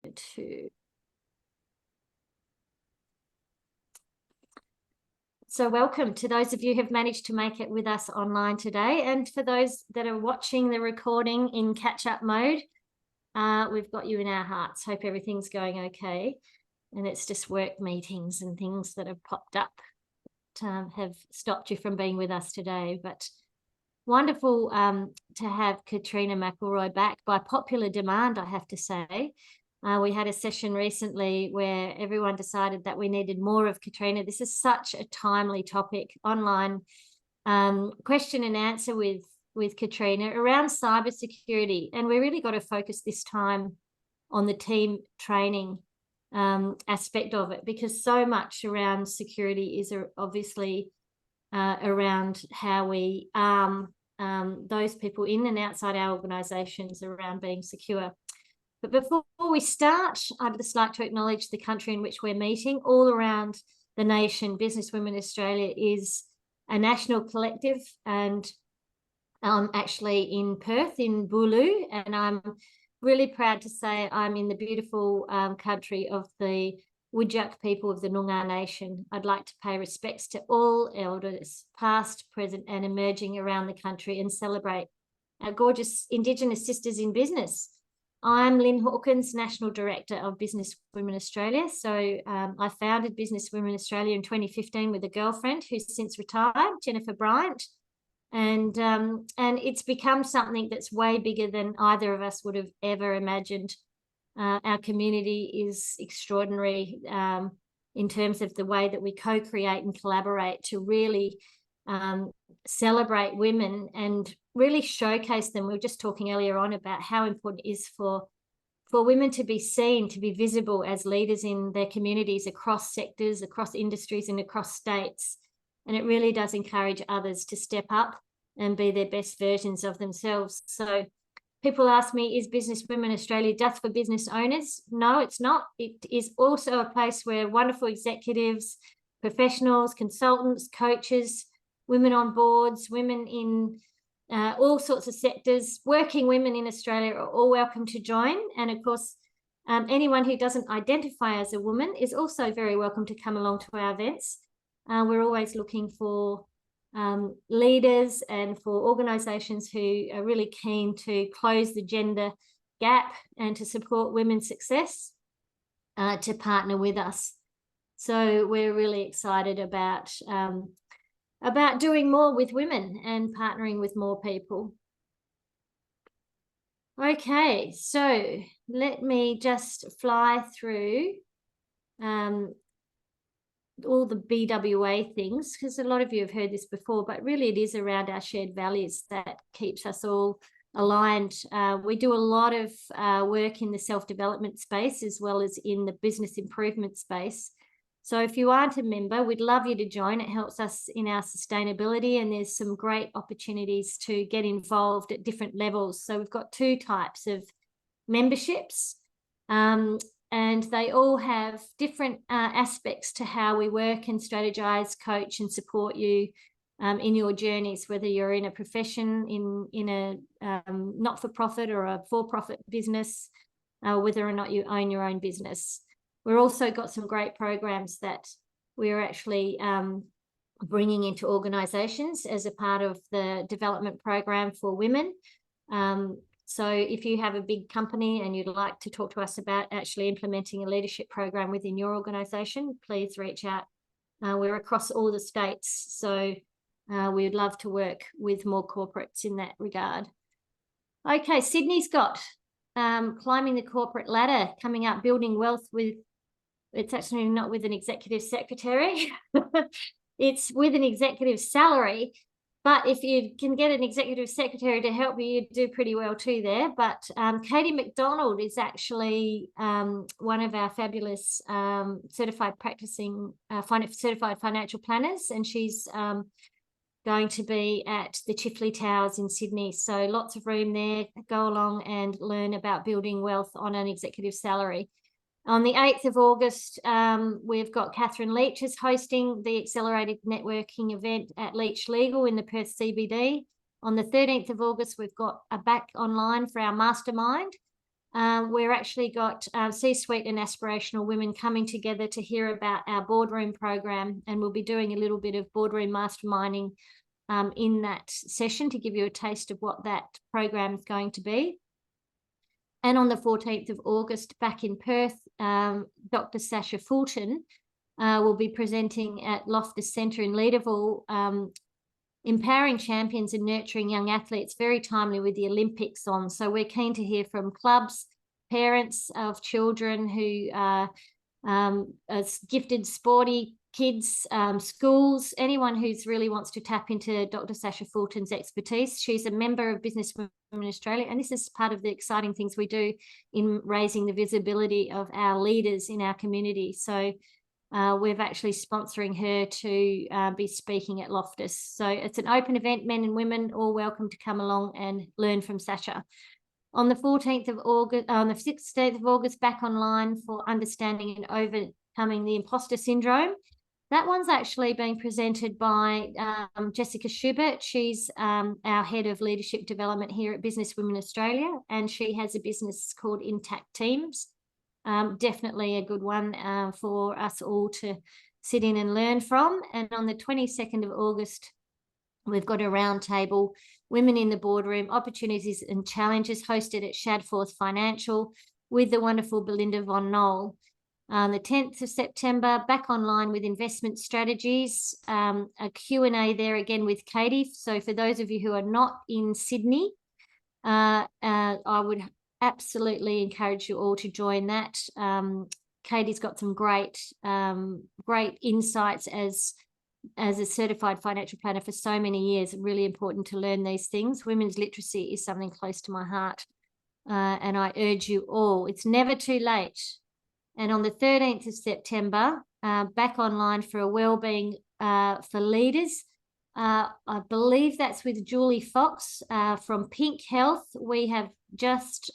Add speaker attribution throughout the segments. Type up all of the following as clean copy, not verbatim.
Speaker 1: 2. So welcome to those of you who have managed to make it with us online today. And for those that are watching the recording in catch-up mode, we've got you in our hearts. Hope everything's going okay. And it's just work meetings and things that have popped up that have stopped you from being with us today. But wonderful to have Caitriona McElroy back by popular demand, I have to say. We had a session recently where everyone decided that we needed more of Caitriona. This is such a timely topic, online question and answer with Caitriona around cybersecurity. And we really got to focus this time on the team training aspect of it, because so much around security is obviously around how we arm those people in and outside our organisations around being secure. But before we start, I'd just like to acknowledge the country in which we're meeting. All around the nation, Business Women Australia is a national collective, and I'm actually in Perth, in Bulu, and I'm really proud to say I'm in the beautiful country of the Whadjuk people of the Noongar Nation. I'd like to pay respects to all elders, past, present, and emerging around the country, and celebrate our gorgeous Indigenous sisters in business. I'm Lyn Hawkins, National Director of Business Women Australia. So I founded Business Women Australia in 2015 with a girlfriend who's since retired, Jennifer Bryant. And it's become something that's way bigger than either of us would have ever imagined. Our community is extraordinary in terms of the way that we co-create and collaborate to really celebrate women and really showcase them. We were just talking earlier on about how important it is for women to be seen, to be visible as leaders in their communities across sectors, across industries, and across states. And it really does encourage others to step up and be their best versions of themselves. So people ask me, is Business Women Australia just for business owners? No, it's not. It is also a place where wonderful executives, professionals, consultants, coaches, women on boards, women in all sorts of sectors, working women in Australia are all welcome to join. And of course, anyone who doesn't identify as a woman is also very welcome to come along to our events. We're always looking for leaders and for organisations who are really keen to close the gender gap and to support women's success to partner with us. So we're really excited about doing more with women and partnering with more people. Okay, so let me just fly through all the BWA things, because a lot of you have heard this before, but really it is around our shared values that keeps us all aligned. We do a lot of work in the self-development space as well as in the business improvement space. So if you aren't a member, we'd love you to join. It helps us in our sustainability, and there's some great opportunities to get involved at different levels. So we've got 2 types of memberships, and they all have different aspects to how we work and strategize, coach, and support you in your journeys, whether you're in a profession, in a not-for-profit or a for-profit business, whether or not you own your own business. We've also got some great programs that we're actually bringing into organisations as a part of the development program for women. So if you have a big company and you'd like to talk to us about actually implementing a leadership program within your organisation, please reach out. We're across all the states, so we would love to work with more corporates in that regard. Okay, Sydney's got climbing the corporate ladder coming up, building wealth with, it's actually not with an executive secretary, it's with an executive salary. But if you can get an executive secretary to help you, you do pretty well too there. But Katie McDonald is actually one of our fabulous certified financial planners, and she's going to be at the Chifley Towers in Sydney. So lots of room there. Go along and learn about building wealth on an executive salary. On the 8th of August, we've got Catherine Leach is hosting the Accelerated Networking event at Leach Legal in the Perth CBD. On the 13th of August, we've got a back online for our mastermind. we're actually got C-suite and aspirational women coming together to hear about our boardroom program, and we'll be doing a little bit of boardroom masterminding in that session to give you a taste of what that program is going to be. And on the 14th of August, back in Perth, Dr. Sasha Fulton will be presenting at Loftus Centre in Leederville, empowering champions and nurturing young athletes, very timely with the Olympics on. So we're keen to hear from clubs, parents of children who are gifted sporty kids, schools, anyone who's really wants to tap into Dr. Sasha Fulton's expertise. She's a member of Business Women Australia, and this is part of the exciting things we do in raising the visibility of our leaders in our community. So we're actually sponsoring her to be speaking at Loftus. So it's an open event, men and women all welcome to come along and learn from Sasha. On the 14th of August, on the 16th of August, back online for understanding and overcoming the imposter syndrome. That one's actually being presented by Jessica Schubert. She's our head of leadership development here at Business Women Australia, and she has a business called Intact Teams. Definitely a good one for us all to sit in and learn from. And on the 22nd of August, we've got a roundtable, Women in the Boardroom, Opportunities and Challenges, hosted at Shadforth Financial with the wonderful Belinda Von Knoll. The 10th of September, back online with investment strategies, a Q&A there again with CaIT. So for those of you who are not in Sydney, I would absolutely encourage you all to join that. CaIT's got some great insights as a certified financial planner for so many years. Really important to learn these things. Women's literacy is something close to my heart, and I urge you all, it's never too late. And on the 13th of September, back online for a wellbeing for leaders. I believe that's with Julie Fox from Pink Health. We have just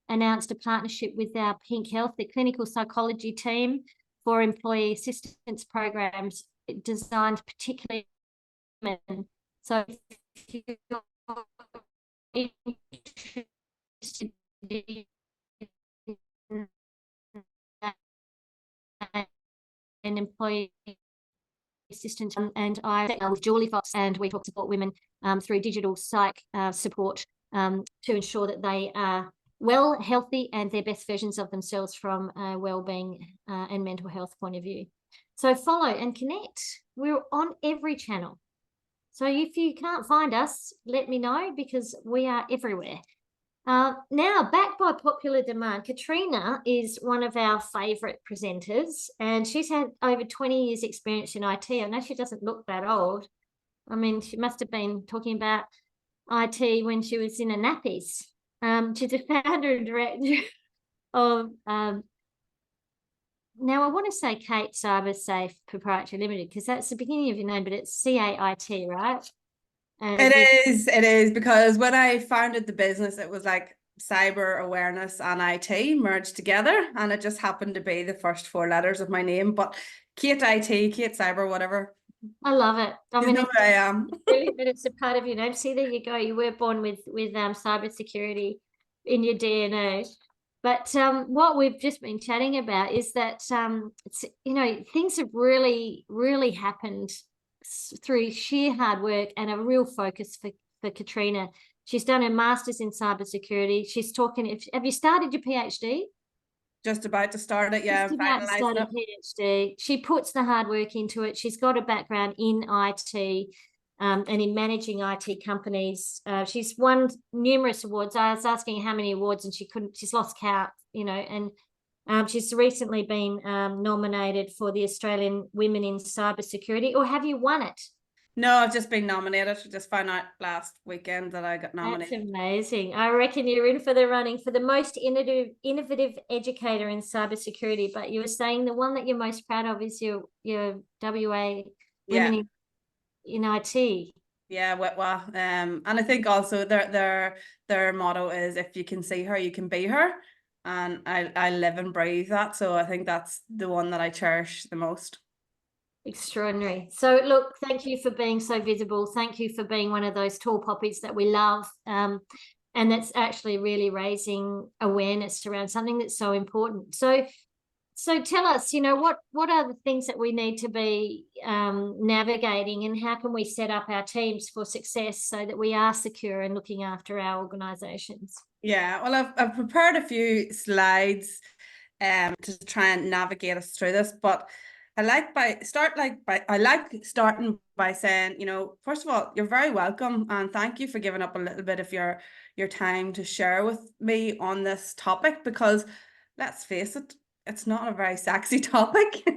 Speaker 1: announced a partnership with our Pink Health, the clinical psychology team, for employee assistance programs designed particularly for women. So if you're interested in an employee assistance, and I with Julie Fox, and we talk support women through digital psych support to ensure that they are well, healthy, and their best versions of themselves from a wellbeing and mental health point of view. So follow and connect. We're on every channel. So if you can't find us, let me know, because we are everywhere. Now, back by popular demand, Caitriona is one of our favourite presenters, and she's had over 20 years experience in IT. I know she doesn't look that old. I mean, she must have been talking about IT when she was in her nappies. She's a founder and director of, now I want to say CaIT Cyber Safe Proprietary Limited, because that's the beginning of your name, but it's CAIT, right?
Speaker 2: It is, because when I founded the business, it was like cyber awareness and IT merged together, and it just happened to be the first four letters of my name. But CaIT IT, CaIT Cyber, whatever.
Speaker 1: I love it. I mean,
Speaker 2: who I am.
Speaker 1: Really, but it's a part of your name. See, there you go. You were born with cybersecurity in your DNA. But what we've just been chatting about is that it's, you know, things have really, really happened through sheer hard work and a real focus for Caitriona. She's done her master's in cybersecurity. She's talking. Have you started your PhD?
Speaker 2: Just about to start it, yeah.
Speaker 1: Just about to start a PhD. She puts the hard work into it. She's got a background in IT and in managing IT companies. She's won numerous awards. I was asking how many awards, and she's lost count, you know, and she's recently been nominated for the Australian Women in Cybersecurity. Or have you won it?
Speaker 2: No, I've just been nominated. I just found out last weekend that I got nominated.
Speaker 1: That's amazing. I reckon you're in for the running for the most innovative educator in cybersecurity. But you were saying the one that you're most proud of is your WA Women in IT.
Speaker 2: Yeah, well, and I think also their motto is, if you can see her, you can be her. And I live and breathe that. So I think that's the one that I cherish the most.
Speaker 1: Extraordinary. So look, thank you for being so visible. Thank you for being one of those tall poppies that we love. And that's actually really raising awareness around something that's so important. So tell us, what are the things that we need to be navigating, and how can we set up our teams for success so that we are secure and looking after our organisations?
Speaker 2: Yeah, well, I've prepared a few slides to try and navigate us through this, but I like starting by saying, first of all, you're very welcome, and thank you for giving up a little bit of your time to share with me on this topic, because let's face it, it's not a very sexy topic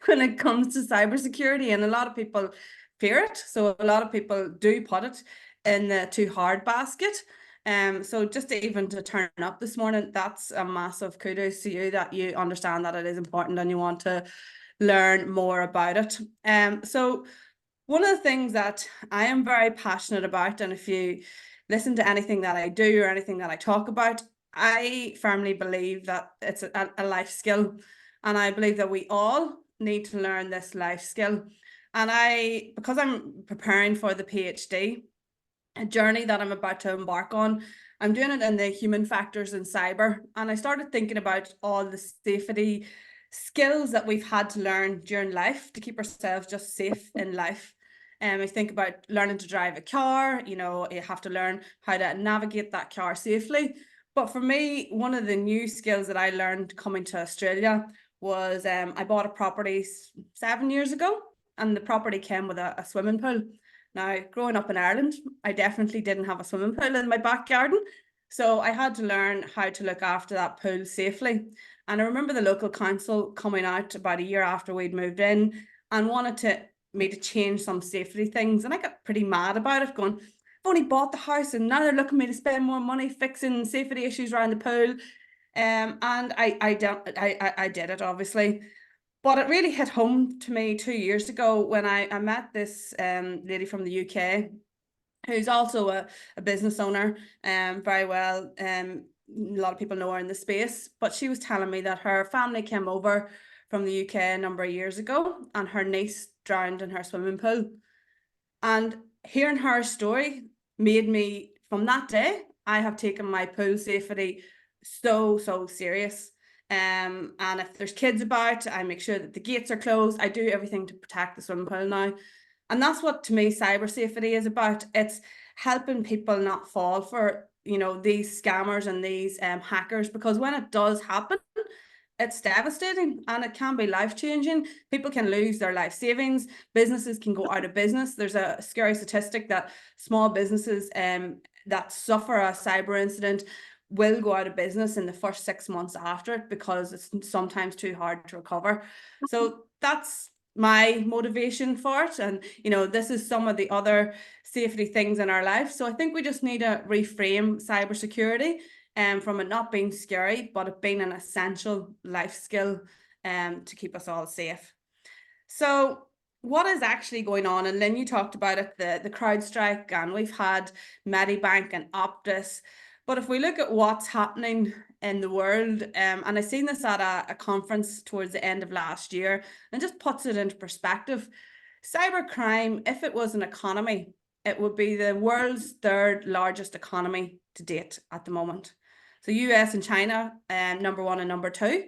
Speaker 2: when it comes to cybersecurity, and a lot of people fear it. So a lot of people do put it in the too hard basket. So just even to turn up this morning, that's a massive kudos to you, that you understand that it is important and you want to learn more about it. So one of the things that I am very passionate about, and if you listen to anything that I do or anything that I talk about, I firmly believe that it's a life skill, and I believe that we all need to learn this life skill. And because I'm preparing for the PhD, a journey that I'm about to embark on, I'm doing it in the human factors in cyber. And I started thinking about all the safety skills that we've had to learn during life to keep ourselves just safe in life. And I think about learning to drive a car, you have to learn how to navigate that car safely. But for me, one of the new skills that I learned coming to Australia was I bought a property 7 years ago, and the property came with a swimming pool. Now, growing up in Ireland, I definitely didn't have a swimming pool in my back garden. So I had to learn how to look after that pool safely. And I remember the local council coming out about a year after we'd moved in and wanted me to change some safety things. And I got pretty mad about it, going, I've only bought the house and now they're looking me to spend more money fixing safety issues around the pool. And I did it, obviously. But it really hit home to me 2 years ago when I met this lady from the UK, who's also a business owner, very well. A lot of people know her in the space, but she was telling me that her family came over from the UK a number of years ago, and her niece drowned in her swimming pool. And hearing her story made me, from that day, I have taken my pool safety so serious. And if there's kids about, I make sure that the gates are closed. I do everything to protect the swimming pool now. And that's what, to me, cyber safety is about. It's helping people not fall for, these scammers and these hackers, because when it does happen, it's devastating and it can be life-changing. People can lose their life savings. Businesses can go out of business. There's a scary statistic that small businesses that suffer a cyber incident will go out of business in the first 6 months after it, because it's sometimes too hard to recover. So that's my motivation for it. And this is some of the other safety things in our life. So I think we just need to reframe cybersecurity from it not being scary, but it being an essential life skill to keep us all safe. So what is actually going on? And Lynn, you talked about it, the CrowdStrike, and we've had Medibank and Optus. But if we look at what's happening in the world, and I seen this at a conference towards the end of last year, and just puts it into perspective. Cybercrime, if it was an economy, it would be the world's third largest economy to date at the moment. So US and China, number one and number two.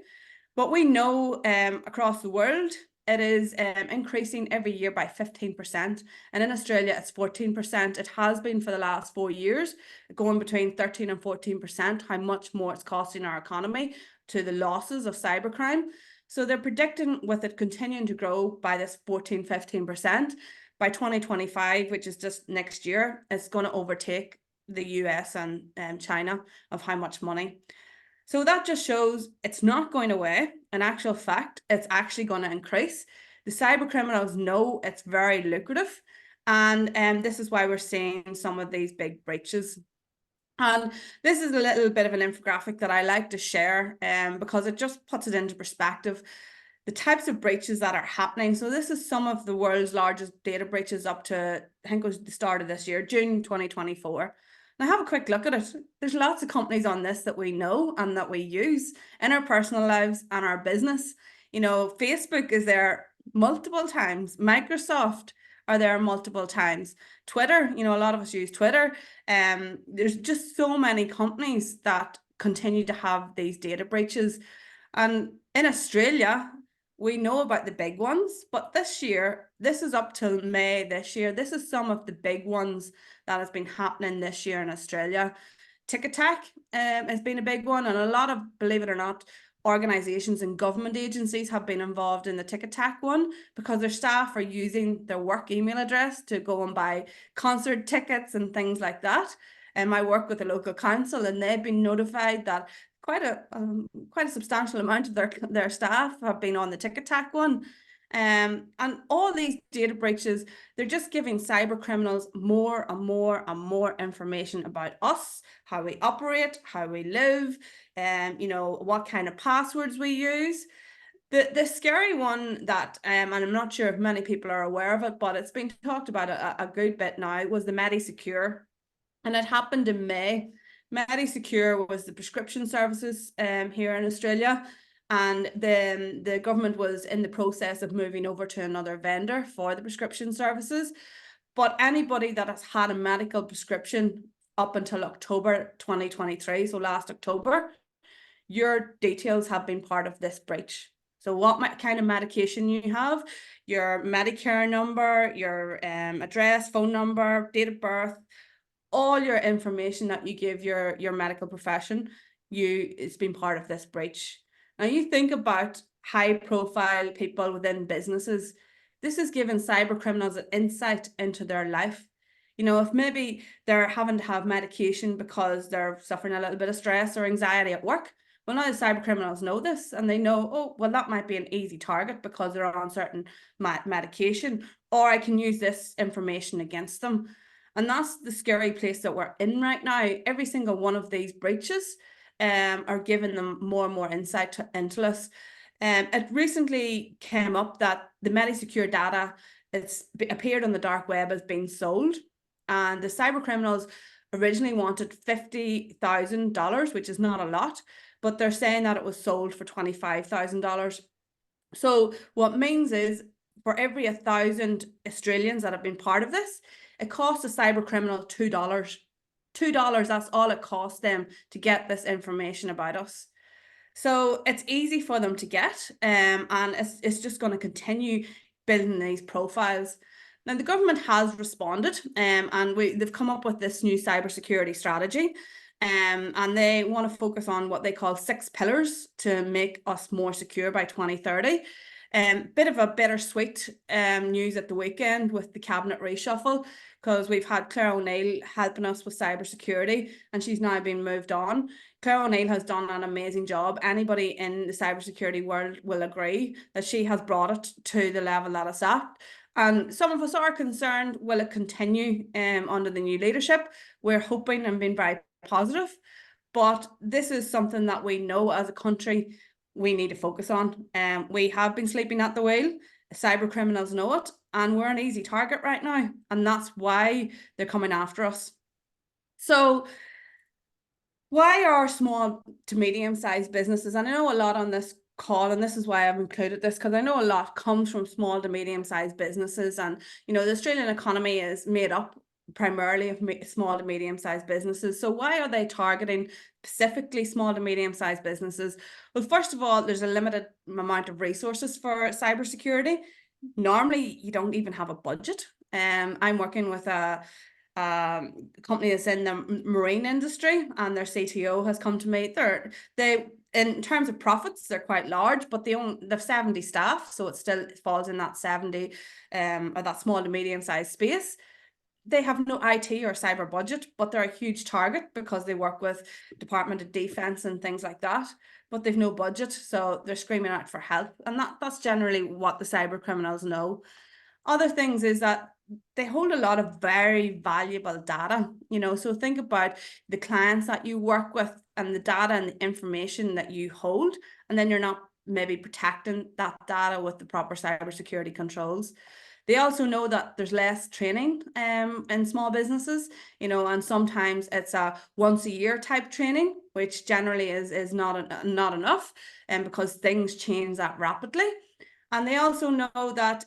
Speaker 2: But we know across the world, it is increasing every year by 15%. And in Australia, it's 14%. It has been for the last 4 years, going between 13 and 14%, how much more it's costing our economy to the losses of cybercrime. So they're predicting, with it continuing to grow by this 14-15%, by 2025, which is just next year, it's going to overtake the US and China of how much money. So that just shows it's not going away. In actual fact, it's actually going to increase. The cyber criminals know it's very lucrative. And this is why we're seeing some of these big breaches. And this is a little bit of an infographic that I like to share because it just puts it into perspective, the types of breaches that are happening. So this is some of the world's largest data breaches up to, I think it was the start of this year, June 2024. Now have a quick look at it. There's lots of companies on this that we know and that we use in our personal lives and our business. Facebook is there multiple times. Microsoft, are there multiple times. Twitter, you know, a lot of us use Twitter. There's just so many companies that continue to have these data breaches. And in Australia, we know about the big ones, but this year, this is up till May this year. This is some of the big ones that has been happening this year in Australia. Tic-Tac has been a big one, and a lot of, believe it or not, organizations and government agencies have been involved in the Tic-Tac one because their staff are using their work email address to go and buy concert tickets and things like that. And I work with a local council, and they've been notified that quite a substantial amount of their staff have been on the Tic-Tac one. And all these data breaches, they're just giving cyber criminals more and more and more information about us, how we operate, how we live, and you know, what kind of passwords we use. The scary one that, and I'm not sure if many people are aware of it, but it's been talked about a good bit now, was the MediSecure. And it happened in May. MediSecure was the prescription services here in Australia, and then the government was in the process of moving over to another vendor for the prescription services. But anybody that has had a medical prescription up until October 2023, so last October, your details have been part of this breach. So what kind of medication you have, your Medicare number, your address, phone number, date of birth, all your information that you give your medical profession, it's been part of this breach. Now you think about high profile people within businesses, this is giving cyber criminals an insight into their life. You know, if maybe they're having to have medication because they're suffering a little bit of stress or anxiety at work, well, now the cyber criminals know this, and they know, oh, well, that might be an easy target because they're on certain medication, or I can use this information against them. And that's the scary place that we're in right now. Every single one of these breaches are giving them more and more insight into us. It recently came up that the MediSecure data, it's appeared on the dark web as being sold. And the cyber criminals originally wanted $50,000, which is not a lot, but they're saying that it was sold for $25,000. So what means is, for every 1,000 Australians that have been part of this, it costs a cyber criminal $2. $2, that's all it costs them to get this information about us. So it's easy for them to get, and it's just going to continue building these profiles. Now, the government has responded, and they've come up with this new cybersecurity strategy, and they want to focus on what they call 6 pillars to make us more secure by 2030. Bit of a bittersweet news at the weekend with the cabinet reshuffle, because we've had Claire O'Neill helping us with cybersecurity, and she's now been moved on. Claire O'Neill has done an amazing job. Anybody in the cybersecurity world will agree that she has brought it to the level that it's at. And some of us are concerned, will it continue under the new leadership? We're hoping and being very positive, but this is something that we know as a country we need to focus on. We have been sleeping at the wheel. Cyber criminals know it, and we're an easy target right now, and that's why they're coming after us. So why are small to medium-sized businesses, and I know a lot on this call, and this is why I've included this, because I know a lot comes from small to medium-sized businesses, and you know, the Australian economy is made up primarily of small to medium-sized businesses. So why are they targeting specifically small to medium-sized businesses? Well, first of all, there's a limited amount of resources for cybersecurity. Normally, you don't even have a budget. I'm working with a company that's in the marine industry, and their CTO has come to me. They in terms of profits, they're quite large, but they've 70 staff, so it falls in that 70 or that small to medium-sized space. They have no IT or cyber budget, but they're a huge target because they work with Department of Defence and things like that, but they've no budget, so they're screaming out for help. And that's generally what the cyber criminals know. Other things is that they hold a lot of very valuable data, you know, so think about the clients that you work with and the data and the information that you hold, and then you're not maybe protecting that data with the proper cybersecurity controls. They also know that there's less training in small businesses, you know, and sometimes it's a once a year type training, which generally is not enough, because things change that rapidly. And they also know that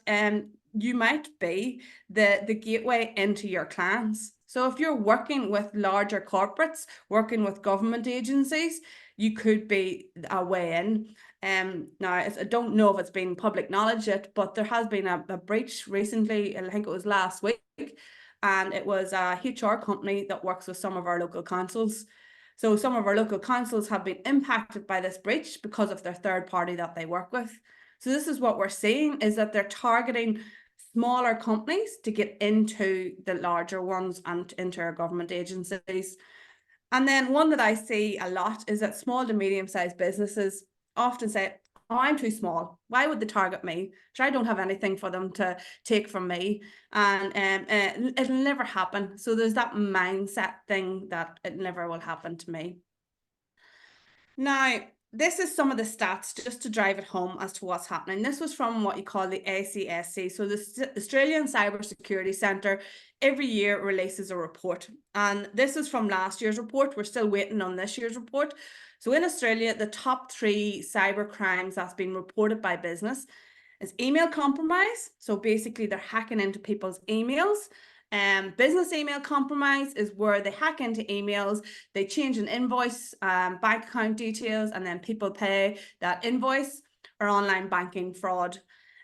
Speaker 2: you might be the gateway into your clients. So if you're working with larger corporates, working with government agencies, you could be a way in. Now, I don't know if it's been public knowledge yet, but there has been a breach recently, I think it was last week, and it was a HR company that works with some of our local councils. So some of our local councils have been impacted by this breach because of their third party that they work with. So this is what we're seeing, is that they're targeting smaller companies to get into the larger ones and into our government agencies. And then one that I see a lot is that small to medium-sized businesses often say, oh, I'm too small. Why would they target me? Sure, I don't have anything for them to take from me. And it'll never happen. So there's that mindset thing that it never will happen to me. Now, this is some of the stats just to drive it home as to what's happening. This was from what you call the ACSC. So the Australian Cybersecurity Centre every year releases a report. And this is from last year's report. We're still waiting on this year's report. So in Australia, the top 3 cyber crimes that's been reported by business is email compromise. So basically they're hacking into people's emails. Business email compromise is where they hack into emails, they change an invoice, bank account details, and then people pay that invoice, or online banking fraud.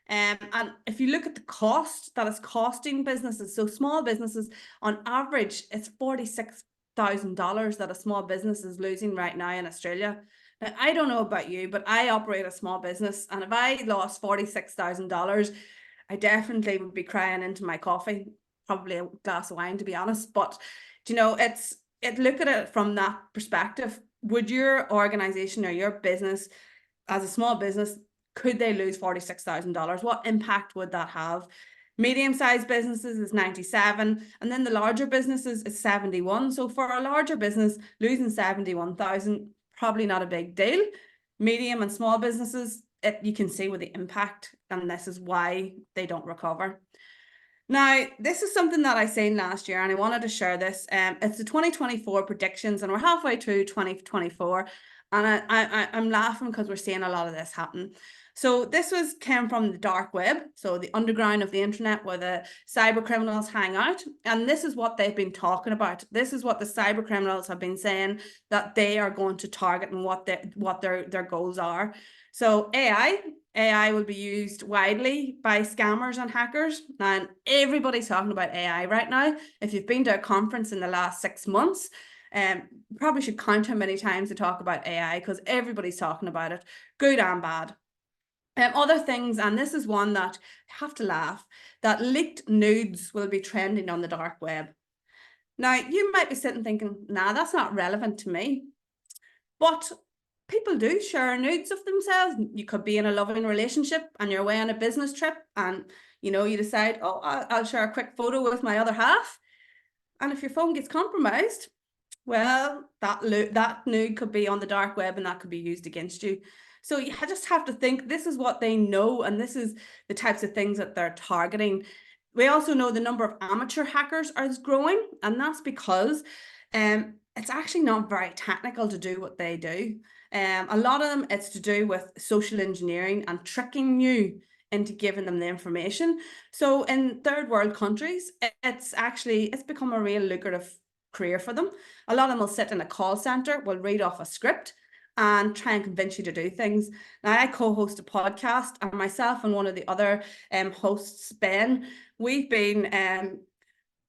Speaker 2: And if you look at the cost that is costing businesses, so small businesses, on average, it's $46,000 that a small business is losing right now in Australia. Now, I don't know about you, but I operate a small business, and if I lost $46,000, I definitely would be crying into my coffee. Probably a glass of wine, to be honest. But you know, look at it from that perspective. Would your organization or your business, as a small business, could they lose $46,000? What impact would that have? Medium-sized businesses is 97, and then the larger businesses is 71. So for a larger business, losing 71,000, probably not a big deal. Medium and small businesses, you can see with the impact, and this is why they don't recover. Now, this is something that I seen last year, and I wanted to share this. It's the 2024 predictions, and we're halfway through 2024, and I'm laughing because we're seeing a lot of this happen. So this came from the dark web, so the underground of the internet where the cyber criminals hang out, and this is what they've been talking about. This is what the cyber criminals have been saying that they are going to target and what their goals are. So AI will be used widely by scammers and hackers, and everybody's talking about AI right now. If you've been to a conference in the last 6 months, probably should count how many times they talk about AI, because everybody's talking about it, good and bad. Other things, and this is one that I have to laugh, that leaked nudes will be trending on the dark web. Now, you might be sitting thinking, nah, that's not relevant to me. But people do share nudes of themselves. You could be in a loving relationship and you're away on a business trip, and you know, you decide, oh, I'll share a quick photo with my other half. And if your phone gets compromised, well, that nude could be on the dark web, and that could be used against you. So you just have to think, this is what they know, and this is the types of things that they're targeting. We also know the number of amateur hackers is growing, and that's because it's actually not very technical to do what they do. A lot of them, it's to do with social engineering and tricking you into giving them the information. So in third world countries, it's become a real lucrative career for them. A lot of them will sit in a call center, will read off a script and try and convince you to do things. Now, I co-host a podcast, and myself and one of the other hosts, Ben, we've been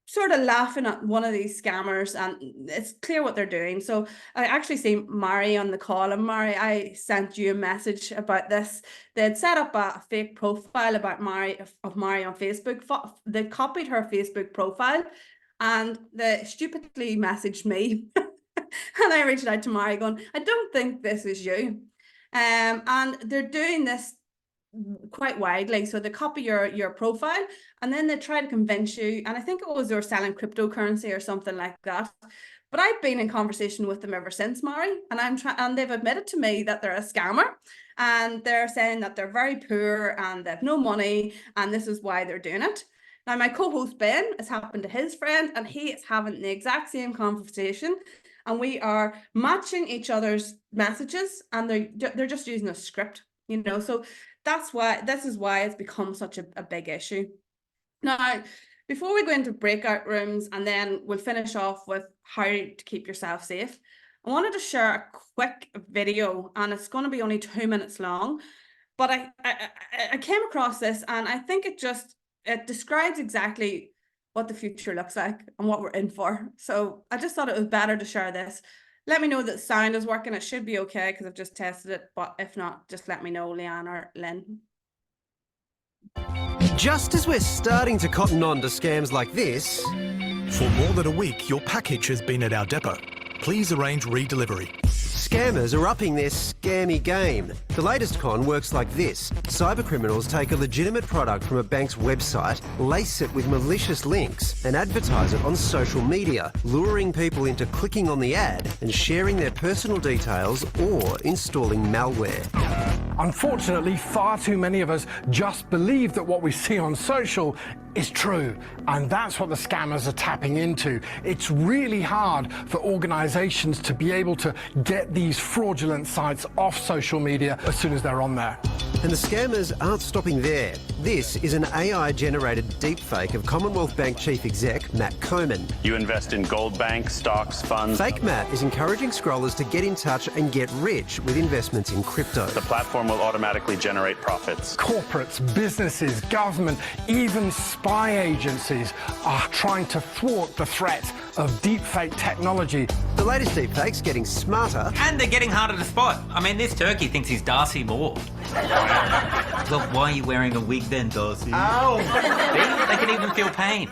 Speaker 2: sort of laughing at one of these scammers, and it's clear what they're doing. So I actually see Mari on the call, and Mari, I sent you a message about this. They'd set up a fake profile about Mari on Facebook. They copied her Facebook profile, and they stupidly messaged me. And I reached out to Mari going, I don't think this is you. And they're doing this quite widely. So they copy your profile, and then they try to convince you. And I think it was they were selling cryptocurrency or something like that. But I've been in conversation with them ever since, Mari, and they've admitted to me that they're a scammer, and they're saying that they're very poor and they have no money, and this is why they're doing it. Now, my co-host Ben has happened to his friend, and he is having the exact same conversation, and we are matching each other's messages, and they're just using a script, you know. So this is why it's become such a big issue. Now, before we go into breakout rooms and then we'll finish off with how to keep yourself safe, I wanted to share a quick video, and it's going to be only 2 minutes long, but I came across this and I think it describes exactly what the future looks like and what we're in for. So I just thought it was better to share this. Let me know that sound is working. It should be okay because I've just tested it, but if not, just let me know, Leanne or Lynn.
Speaker 3: Just as we're starting to cotton on to scams like this...
Speaker 4: For more than a week, your package has been at our depot. Please arrange redelivery.
Speaker 3: Scammers are upping their scammy game. The latest con works like this. Cybercriminals take a legitimate product from a bank's website, lace it with malicious links and advertise it on social media, luring people into clicking on the ad and sharing their personal details or installing malware.
Speaker 5: Unfortunately, far too many of us just believe that what we see on social is true, and that's what the scammers are tapping into. It's really hard for organizations to be able to get these fraudulent sites off social media as soon as they're on there.
Speaker 3: And the scammers aren't stopping there. This is an AI-generated deepfake of Commonwealth Bank Chief Exec Matt Coman.
Speaker 6: You invest in gold banks, stocks, funds.
Speaker 3: Fake Matt is encouraging scrollers to get in touch and get rich with investments in crypto.
Speaker 6: The platform will automatically generate profits.
Speaker 5: Corporates, businesses, government, even spy agencies are trying to thwart the threat of deepfake technology.
Speaker 3: The latest deepfake's getting smarter.
Speaker 7: And they're getting harder to spot. I mean, this turkey thinks he's Darcy Moore. Look, why are you wearing a wig then, Darcy? Oh! See? They can even feel pain.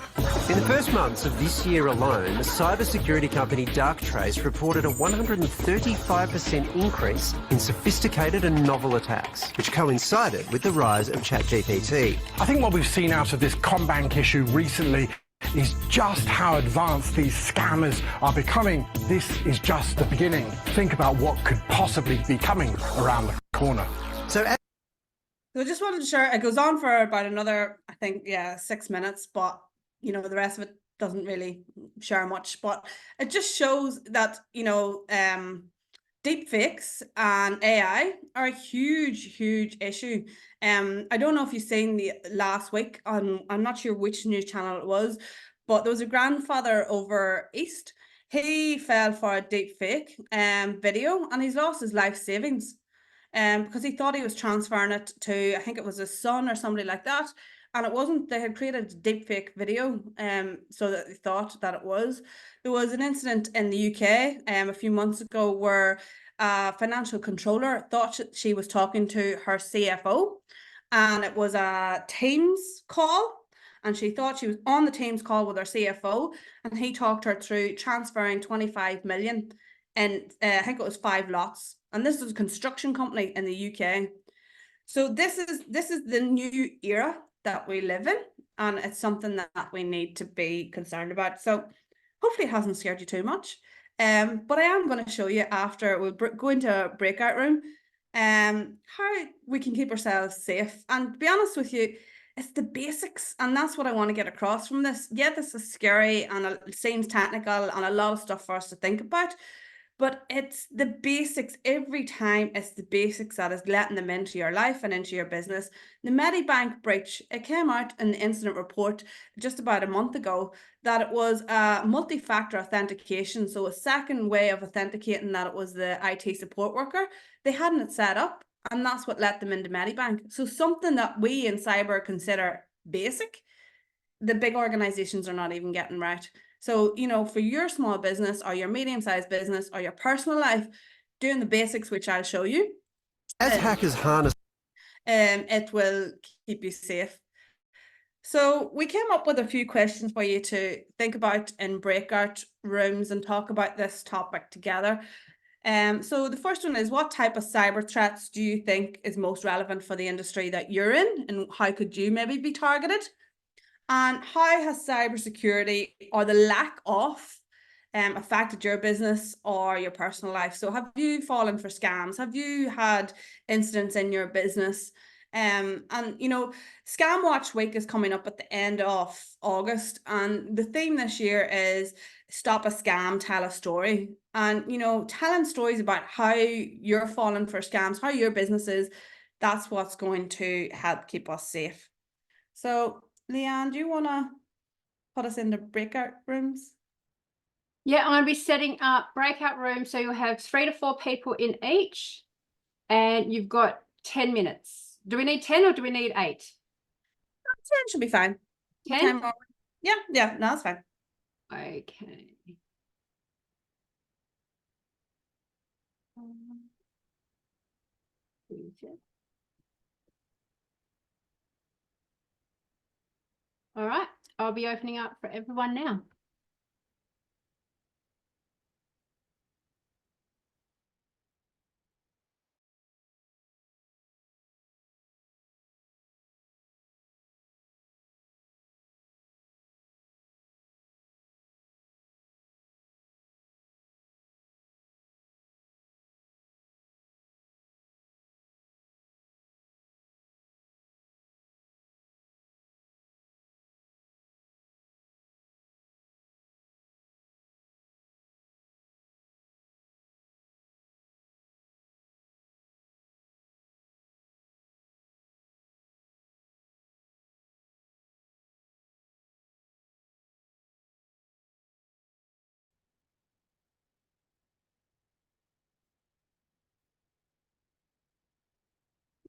Speaker 3: In the first months of this year alone, cybersecurity company Darktrace reported a 135% increase in sophisticated and novel attacks, which coincided with the rise of ChatGPT.
Speaker 5: I think what we've seen out of this Combank issue recently is just how advanced these scammers are becoming. This is just the beginning. Think about what could possibly be coming around the corner.
Speaker 2: So I just wanted to share, it goes on for about another, I think, 6 minutes, but, you know, the rest of it doesn't really share much, but it just shows that, you know, deep fakes and AI are a huge, huge issue. I don't know if you've seen the last week on, I'm not sure which news channel it was, but there was a grandfather over East. He fell for a deep fake video and he's lost his life savings because he thought he was transferring it to, I think it was his son or somebody like that. And it wasn't. They had created a deep fake video so that they thought that it was. There was an incident in the UK a few months ago where a financial controller thought she was talking to her CFO, and it was a Teams call, and she thought she was on the Teams call with her CFO, and he talked her through transferring 25 million in, I think it was 5 lots. And this is a construction company in the UK. So this is the new era that we live in, and it's something that we need to be concerned about. So hopefully it hasn't scared you too much. But I am going to show you after we'll go into a breakout room how we can keep ourselves safe. And to be honest with you, it's the basics, and that's what I want to get across from this. Yeah, this is scary and it seems technical and a lot of stuff for us to think about, but it's the basics. Every time it's the basics that is letting them into your life and into your business. The Medibank breach, it came out in the incident report just about a month ago that it was a multi-factor authentication. So a second way of authenticating that it was the IT support worker. They hadn't it set up, and that's what let them into Medibank. So something that we in cyber consider basic, the big organizations are not even getting right. So, you know, for your small business or your medium-sized business or your personal life, doing the basics, which I'll show you.
Speaker 3: As hackers harness,
Speaker 2: it will keep you safe. So we came up with a few questions for you to think about in breakout rooms and talk about this topic together. So the first one is, what type of cyber threats do you think is most relevant for the industry that you're in, and how could you maybe be targeted? And how has cybersecurity or the lack of affected your business or your personal life? So have you fallen for scams? Have you had incidents in your business? And, you know, Scam Watch Week is coming up at the end of August. And the theme this year is Stop a Scam, Tell a Story. And, you know, telling stories about how you're falling for scams, how your business is, that's what's going to help keep us safe. So Leanne, do you want to put us into breakout rooms?
Speaker 8: Yeah, I'm going to be setting up breakout rooms. So you'll have 3 to 4 people in each, and you've got 10 minutes. Do we need 10 or do we need 8?
Speaker 2: 10 should be fine.
Speaker 8: 10?
Speaker 2: Yeah, no, that's fine.
Speaker 8: Okay. All right, I'll be opening up for everyone now.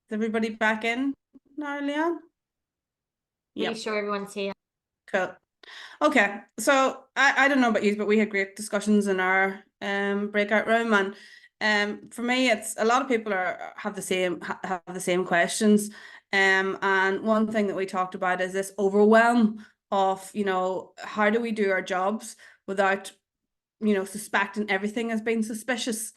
Speaker 2: Is everybody back in now, Leanne?
Speaker 1: Pretty sure everyone's here.
Speaker 2: Cool. Okay, so I don't know about you, but we had great discussions in our breakout room, and for me, it's a lot of people have the same questions, and one thing that we talked about is this overwhelm of, you know, how do we do our jobs without, you know, suspecting everything as being suspicious.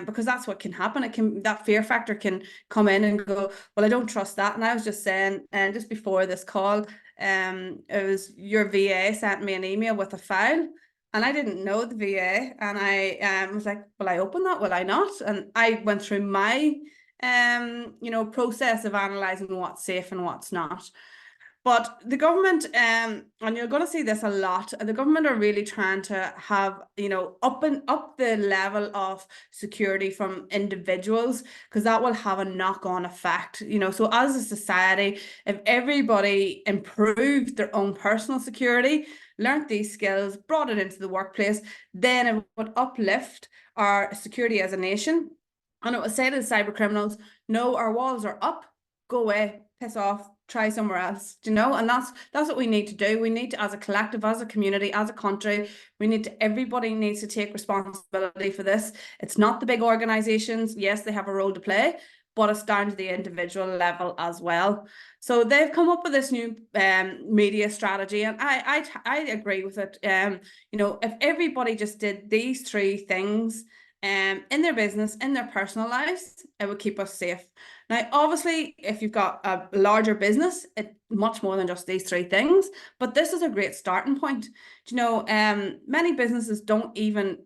Speaker 2: Because that's what can happen. That fear factor can come in and go, well, I don't trust that. And I was just saying, and just before this call, it was your VA sent me an email with a file, and I didn't know the VA, and I was like, will I open that? Will I not? And I went through my you know, process of analysing what's safe and what's not. But the government, and you're going to see this a lot, the government are really trying to have, you know, up the level of security from individuals, because that will have a knock-on effect, you know. So as a society, if everybody improved their own personal security, learnt these skills, brought it into the workplace, then it would uplift our security as a nation. And it would say to the cyber criminals, no, our walls are up, go away, piss off, try somewhere else, you know. And that's what we need to do. We need to, as a collective, as a community, as a country, everybody needs to take responsibility for this. It's not the big organizations. Yes, they have a role to play, but it's down to the individual level as well. So they've come up with this new media strategy, and I agree with it. You know, if everybody just did these 3 things in their business, in their personal lives, it would keep us safe. Now, obviously, if you've got a larger business, it's much more than just these 3 things, but this is a great starting point. You know, many businesses don't even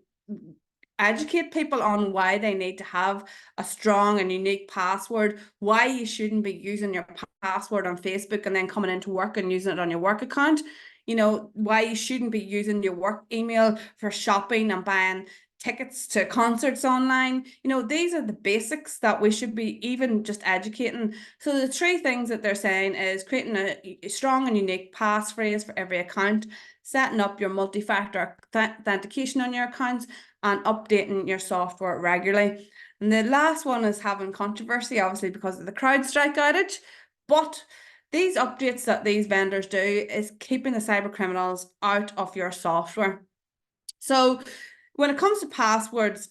Speaker 2: educate people on why they need to have a strong and unique password, why you shouldn't be using your password on Facebook and then coming into work and using it on your work account. You know, why you shouldn't be using your work email for shopping and buying tickets to concerts online. You know, these are the basics that we should be even just educating. So the 3 things that they're saying is creating a strong and unique passphrase for every account, setting up your multi-factor authentication on your accounts, and updating your software regularly. And the last one is having controversy, obviously, because of the CrowdStrike outage. But these updates that these vendors do is keeping the cyber criminals out of your software. So when it comes to passwords,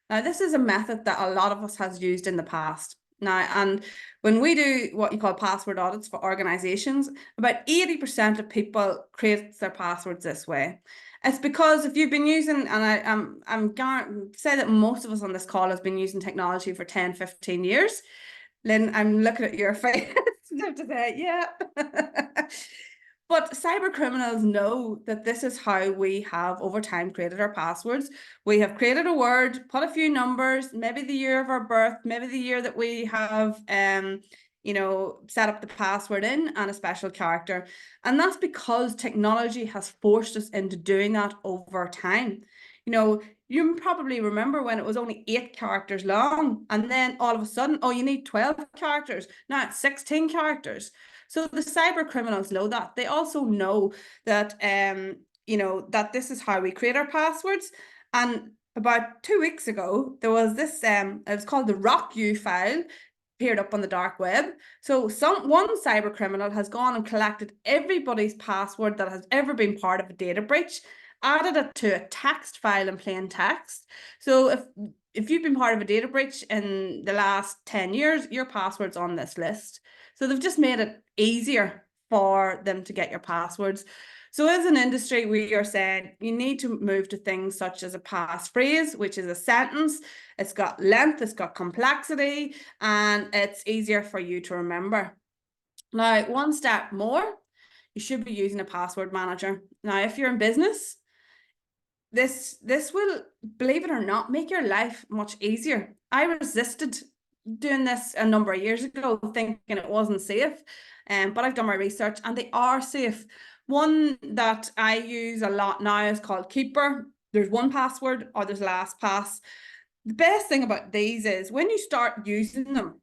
Speaker 2: now this is a method that a lot of us has used in the past. Now, and when we do what you call password audits for organizations, about 80% of people create their passwords this way. It's because if you've been using, and I'm say that most of us on this call has been using technology for 10, 15 years. Lynn, I'm looking at your face to say, yeah. But cyber criminals know that this is how we have over time created our passwords. We have created a word, put a few numbers, maybe the year of our birth, maybe the year that we have you know, set up the password in, and a special character. And that's because technology has forced us into doing that over time. You know, you probably remember when it was only 8 characters long, and then all of a sudden, oh, you need 12 characters. Now it's 16 characters. So the cyber criminals know that. They also know that, you know, that this is how we create our passwords. And about 2 weeks ago, there was this, it was called the Rock You file, appeared up on the dark web. So one cyber criminal has gone and collected everybody's password that has ever been part of a data breach, added it to a text file in plain text. So if you've been part of a data breach in the last 10 years, your password's on this list. So they've just made it easier for them to get your passwords. So as an industry, we are saying you need to move to things such as a passphrase, which is a sentence. It's got length, it's got complexity, and it's easier for you to remember. Now, one step more, you should be using a password manager. Now, if you're in business, this will, believe it or not, make your life much easier. I resisted doing this a number of years ago, thinking it wasn't safe, but I've done my research and they are safe. One that I use a lot now is called Keeper. There's 1Password or there's LastPass. The best thing about these is when you start using them,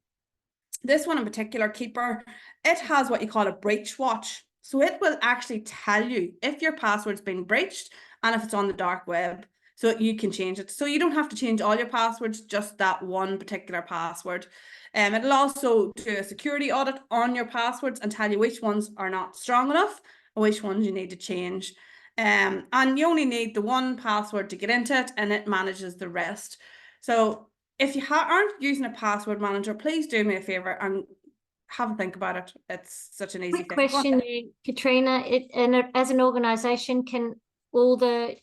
Speaker 2: this one in particular, Keeper, it has what you call a breach watch. So it will actually tell you if your password's been breached and if it's on the dark web, so you can change it. So you don't have to change all your passwords, just that one particular password. It'll also do a security audit on your passwords and tell you which ones are not strong enough or which ones you need to change. And you only need the 1Password to get into it, and it manages the rest. So if you aren't using a password manager, please do me a favor and have a think about it. It's such an easy thing.
Speaker 1: Quick question there, Caitriona. As an organisation, can all the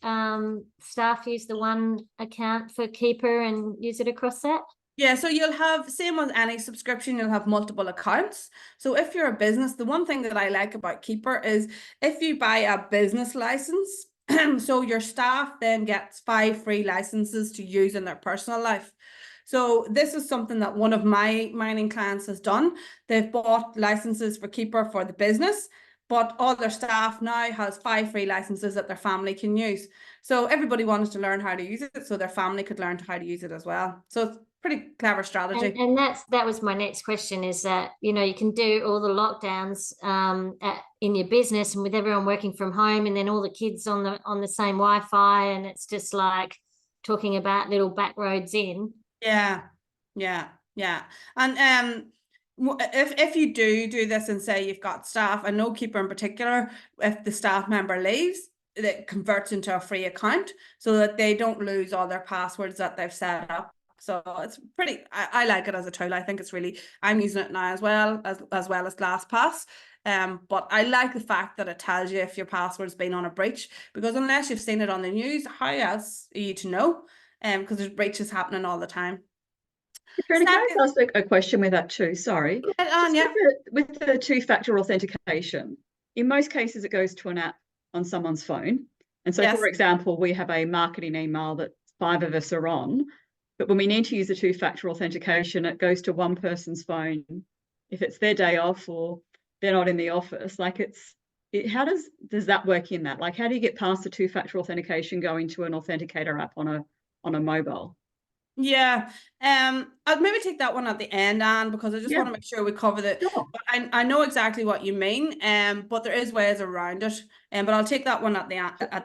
Speaker 1: staff use the one account for Keeper and use it across that?
Speaker 2: Yeah, so you'll have, same as any subscription, you'll have multiple accounts. So if you're a business, the one thing that I like about Keeper is if you buy a business license, so your staff then gets 5 free licenses to use in their personal life. So this is something that one of my mining clients has done. They've bought licenses for Keeper for the business, but all their staff now has 5 free licenses that their family can use. So everybody wanted to learn how to use it, so their family could learn how to use it as well. So it's pretty clever strategy.
Speaker 1: And that was my next question, is that, you know, you can do all the lockdowns in your business and with everyone working from home, and then all the kids on the same Wi-Fi, and it's just like talking about little back roads in.
Speaker 2: Yeah. And if you do this and say you've got staff, and no Keeper in particular, if the staff member leaves, it converts into a free account so that they don't lose all their passwords that they've set up. So it's pretty, I like it as a tool. I think it's really, I'm using it now as well as LastPass. But I like the fact that it tells you if your password's been on a breach, because unless you've seen it on the news, how else are you to know? Because there's breaches happening all the time.
Speaker 9: Caitriona, can I ask a question with that too? Sorry. With the 2-factor authentication, in most cases it goes to an app on someone's phone. And so, for example, we have a marketing email that 5 of us are on. But when we need to use the 2-factor authentication, it goes to one person's phone. If it's their day off or they're not in the office, like how does that work in that? Like, how do you get past the 2-factor authentication going to an authenticator app on a mobile?
Speaker 2: Yeah, I'll maybe take that one at the end, Anne, because I just want to make sure we cover the.
Speaker 9: Sure.
Speaker 2: But I know exactly what you mean, but there is ways around it, but I'll take that one at the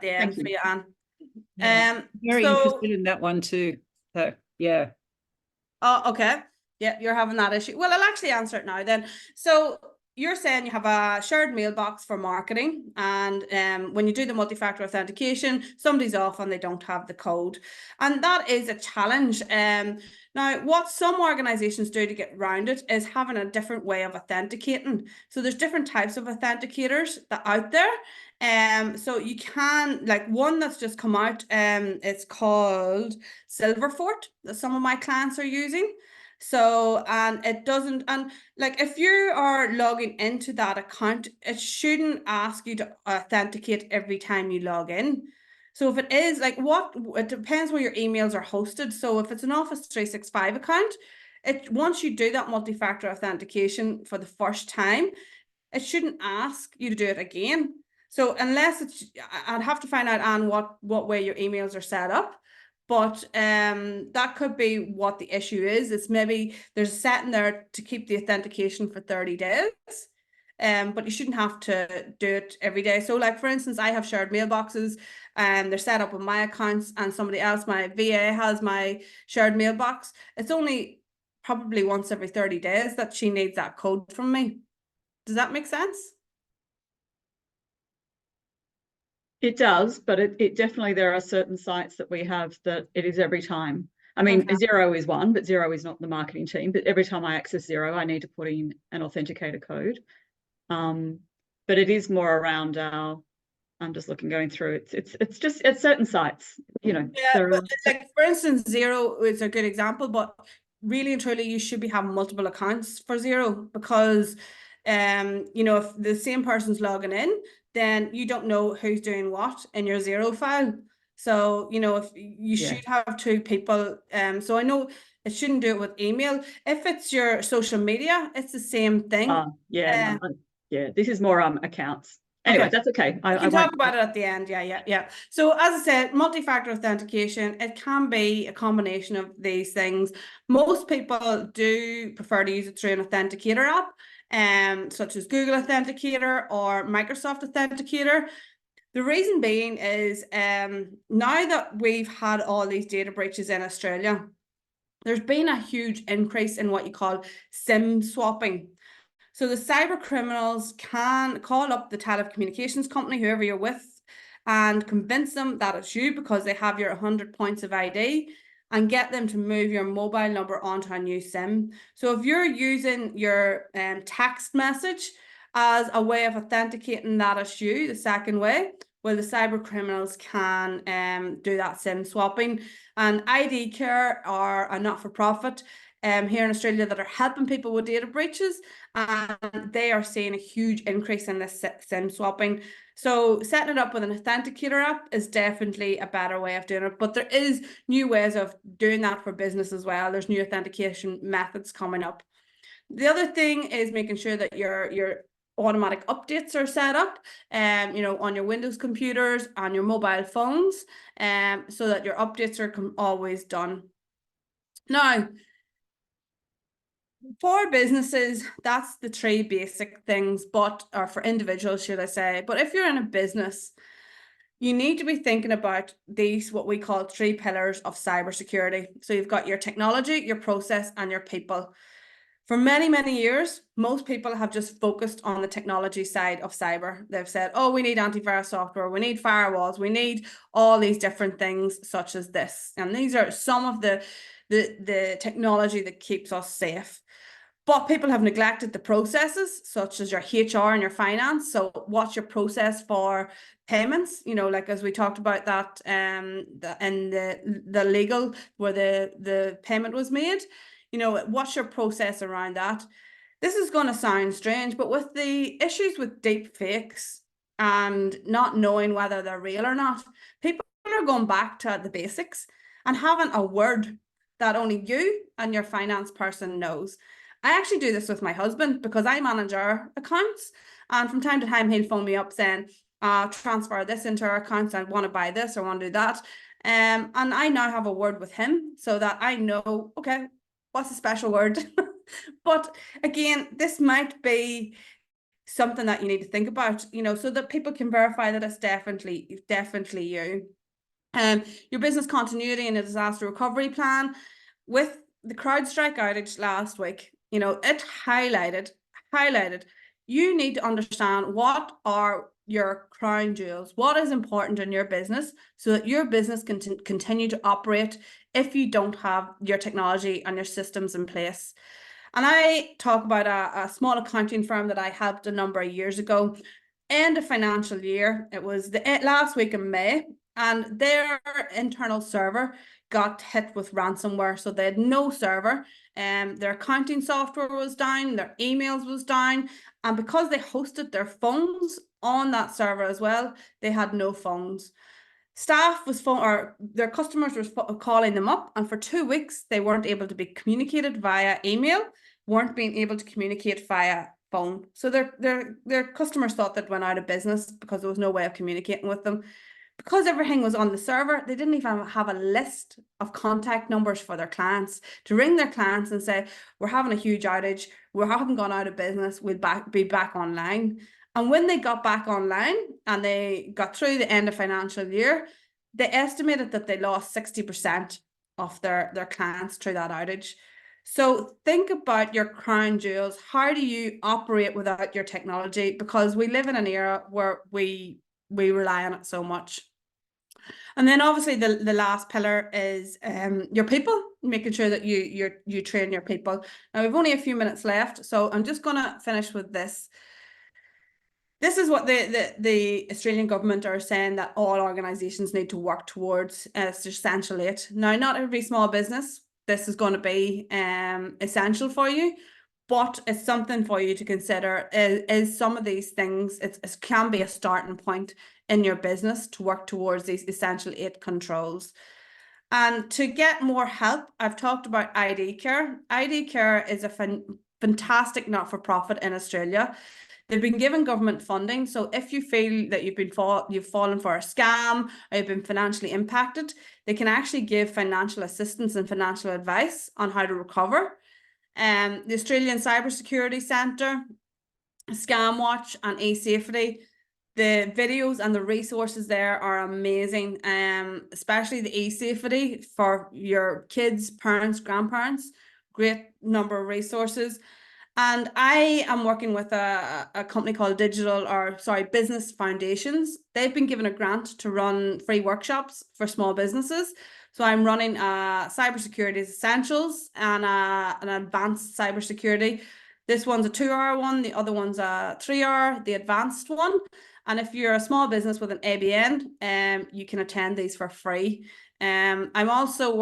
Speaker 2: end for you, Anne.
Speaker 10: Very interested in that one too. So yeah.
Speaker 2: Oh, okay. Yeah, you're having that issue. Well, I'll actually answer it now then. So you're saying you have a shared mailbox for marketing, and when you do the multi-factor authentication, somebody's off and they don't have the code, and that is a challenge. Now, what some organizations do to get around it is having a different way of authenticating. So there's different types of authenticators out there. So you can, like, one that's just come out, it's called Silverfort, that some of my clients are using. So, and it doesn't, and like if you are logging into that account, it shouldn't ask you to authenticate every time you log in. So if it is, like, it depends where your emails are hosted. So if it's an Office 365 account, once you do that multi-factor authentication for the first time, it shouldn't ask you to do it again. So unless I'd have to find out, Anne, what way your emails are set up. But that could be what the issue is. It's maybe there's a setting there to keep the authentication for 30 days. But you shouldn't have to do it every day. So like, for instance, I have shared mailboxes and they're set up with my accounts, and somebody else, my VA, has my shared mailbox. It's only probably once every 30 days that she needs that code from me. Does that make sense?
Speaker 9: It does, but it definitely, there are certain sites that we have that it is every time. I mean,
Speaker 2: Okay.
Speaker 9: Xero is one, but Xero is not the marketing team. But every time I access Xero, I need to put in an authenticator code. But it is more around our, I'm just going through it. It's just at certain sites, you know.
Speaker 2: Yeah, but like, for instance, Xero is a good example, but really and truly you should be having multiple accounts for Xero, because you know, if the same person's logging in, then you don't know who's doing what in your Xero file. So, you know, if you should have two people, so I know it shouldn't do it with email. If it's your social media, it's the same thing.
Speaker 9: Yeah, this is more accounts. Anyway, that's okay.
Speaker 2: We can talk about it at the end. Yeah. So as I said, multi-factor authentication, it can be a combination of these things. Most people do prefer to use it through an authenticator app, such as Google Authenticator or Microsoft Authenticator. The reason being is now that we've had all these data breaches in Australia, there's been a huge increase in what you call SIM swapping. So the cyber criminals can call up the telecommunications company, whoever you're with, and convince them that it's you because they have your 100 points of ID, and get them to move your mobile number onto a new SIM. So if you're using your text message as a way of authenticating that it's you, the second way, well, the cyber criminals can do that SIM swapping. And ID Care are a not-for-profit here in Australia that are helping people with data breaches, and they are seeing a huge increase in this SIM swapping. So setting it up with an authenticator app is definitely a better way of doing it, but there is new ways of doing that for business as well. There's new authentication methods coming up. The other thing is making sure that your automatic updates are set up, you know, on your Windows computers, on your mobile phones, so that your updates are always done. Now, for businesses, that's the three basic things, or for individuals, should I say. But if you're in a business, you need to be thinking about these, what we call 3 pillars of cybersecurity. So you've got your technology, your process, and your people. For many, many years, most people have just focused on the technology side of cyber. They've said, oh, we need antivirus software, we need firewalls, we need all these different things such as this. And these are some of the technology that keeps us safe. But people have neglected the processes, such as your HR and your finance. So what's your process for payments? You know, like as we talked about that in the legal, where the payment was made. You know, what's your process around that? This is going to sound strange, but with the issues with deep fakes and not knowing whether they're real or not, people are going back to the basics and having a word that only you and your finance person knows. I actually do this with my husband because I manage our accounts, and from time to time he'll phone me up saying, transfer this into our accounts, I want to buy this, I want to do that. And I now have a word with him so that I know, okay, what's a special word? But again, this might be something that you need to think about, you know, so that people can verify that it's definitely you. Your business continuity and a disaster recovery plan. With the CrowdStrike outage last week, you know, it highlighted, you need to understand what are your crown jewels, what is important in your business, so that your business can continue to operate if you don't have your technology and your systems in place. And I talk about a small accounting firm that I helped a number of years ago. End of financial year, it was the last week in May, and their internal server got hit with ransomware. So they had no server, and their accounting software was down, their emails was down, and because they hosted their phones on that server as well, they had no phones. Staff was their customers were calling them up, and for 2 weeks they weren't able to be communicated via email, weren't being able to communicate via phone. So their customers thought that went out of business because there was no way of communicating with them. because everything was on the server, they didn't even have a list of contact numbers for their clients to ring their clients and say, we're having a huge outage, we haven't gone out of business, we'll be back online. And when they got back online and they got through the end of financial year, they estimated that they lost 60% of their clients through that outage. So think about your crown jewels. How do you operate without your technology? Because we live in an era where we rely on it so much. And then obviously the last pillar is your people, making sure that you train your people. Now we've only a few minutes left, so I'm just going to finish with this. This is what the Australian government are saying that all organisations need to work towards as essential 8. Now, not every small business, this is going to be essential for you, but it's something for you to consider. Is some of these things, it can be a starting point in your business to work towards these essential 8 controls. And to get more help, I've talked about ID Care. ID Care is a fantastic not-for-profit in Australia. They've been given government funding, so if you feel that you've fallen for a scam or you've been financially impacted, they can actually give financial assistance and financial advice on how to recover. The Australian Cybersecurity Centre, Scam Watch and eSafety, the videos and the resources there are amazing, especially the eSafety for your kids, parents, grandparents, great number of resources. And I am working with a company called Business Foundations. They've been given a grant to run free workshops for small businesses. So I'm running cybersecurity essentials and an advanced cybersecurity. This one's a 2-hour one, the other one's a 3-hour, the advanced one. And if you're a small business with an ABN, you can attend these for free. I'm also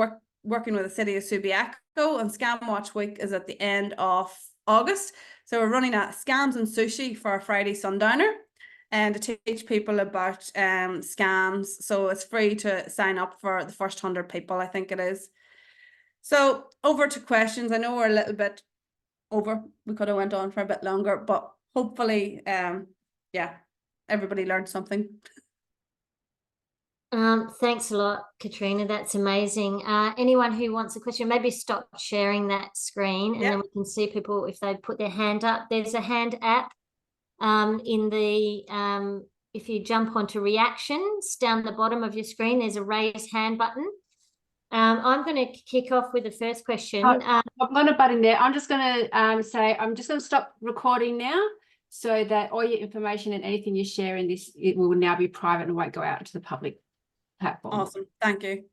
Speaker 2: working with the City of Subiaco, and Scam Watch Week is at the end of August. So we're running a Scams and Sushi for a Friday sundowner and to teach people about scams. So it's free to sign up for the first 100 people, I think it is. So over to questions. I know we're a little bit over. We could have went on for a bit longer, but hopefully, yeah, everybody learned something.
Speaker 1: Thanks a lot, Caitriona. That's amazing. Anyone who wants a question, maybe stop sharing that screen and then we can see people if they put their hand up. There's a hand app in the, if you jump onto reactions down the bottom of your screen, there's a raise hand button. I'm going to kick off with the first question.
Speaker 8: I've got a button there. I'm just going to say, I'm just going to stop recording now so that all your information and anything you share in this, it will now be private and won't go out to the public platform.
Speaker 2: Awesome. Thank you.